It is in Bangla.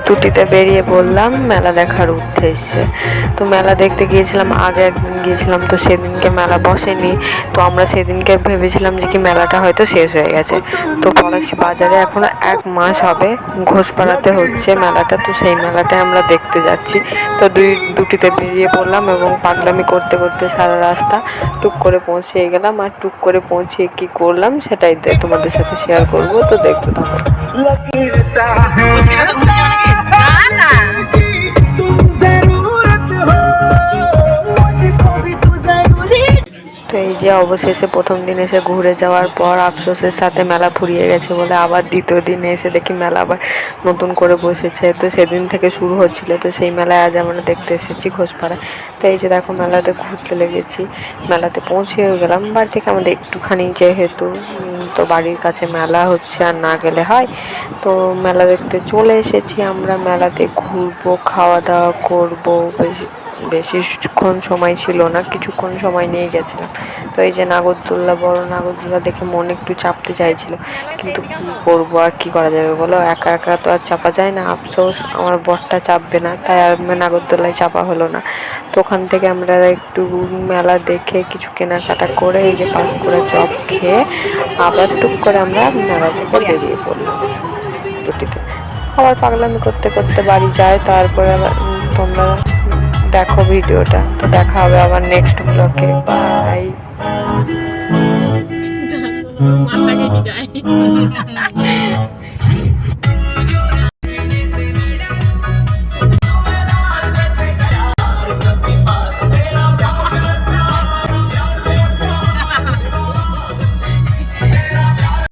দুটিতে বেরিয়ে পড়লাম মেলা দেখার উদ্দেশ্যে। তো মেলা দেখতে গিয়েছিলাম, আগে একদিন গিয়েছিলাম, তো সেদিনকে মেলা বসেনি। তো আমরা সেদিনকে ভেবেছিলাম যে কি মেলাটা হয়তো শেষ হয়ে গেছে। তো পলাশী বাজারে এখনো 1 মাস হবে ঘোষপাড়াতে হচ্ছে মেলাটা, তো সেই মেলাটাই আমরা দেখতে যাচ্ছি। তো দুটিতে বেরিয়ে পড়লাম এবং পাগলামি করতে করতে সারা রাস্তা টুক করে পৌঁছে গেলাম। আর টুক করে পৌঁছে কি করলাম সেটাই তোমাদের সাথে শেয়ার করব, তো দেখতে থাকো। তো এই যে অবশেষে প্রথম দিন এসে ঘুরে যাওয়ার পর আফসোসের সাথে মেলা ফুরিয়ে গেছে বলে আবার দ্বিতীয় দিনে এসে দেখি মেলা আবার নতুন করে বসেছে। তো সেদিন থেকে শুরু হচ্ছিল, তো সেই মেলায় আজ আমরা দেখতে এসেছি ঘোষপাড়ায়। তো এই যে দেখো মেলাতে ঘুরতে লেগেছি, মেলাতে পৌঁছেও গেলাম। বাড়ি থেকে আমাদের একটুখানি যেহেতু, তো বাড়ির কাছে মেলা হচ্ছে আর না গেলে হয়। তো মেলা দেখতে চলে এসেছি আমরা, মেলাতে ঘুরবো, খাওয়া দাওয়া করবো। বেশিক্ষণ সময় ছিল না, কিছুক্ষণ সময় নিয়ে গেছিলাম। তো এই যে নাগরদোল্লা, বড় নাগরদোল্লা দেখে মন একটু চাপতে চাইছিল, কিন্তু কি করবো, আর কি করা যাবে বলো, একা একা তো আর চাপা যায় না। আফসোস আমার বরটা চাপবে না, তাই আর নাগরদোল্লায় চাপা হলো না। তো ওখান থেকে আমরা একটু মেলা দেখে কিছু কেনাকাটা করে এই যে 5 করে চপ খেয়ে আবার টুক করে আমরা মেলা থেকে বেরিয়ে পড়লাম দুটিতে। আবার পাগলামি করতে করতে বাড়ি যায়। তারপরে আবার তোমরা দেখো ভিডিওটা। তো দেখা হবে আবার নেক্সট ব্লগে। বাই।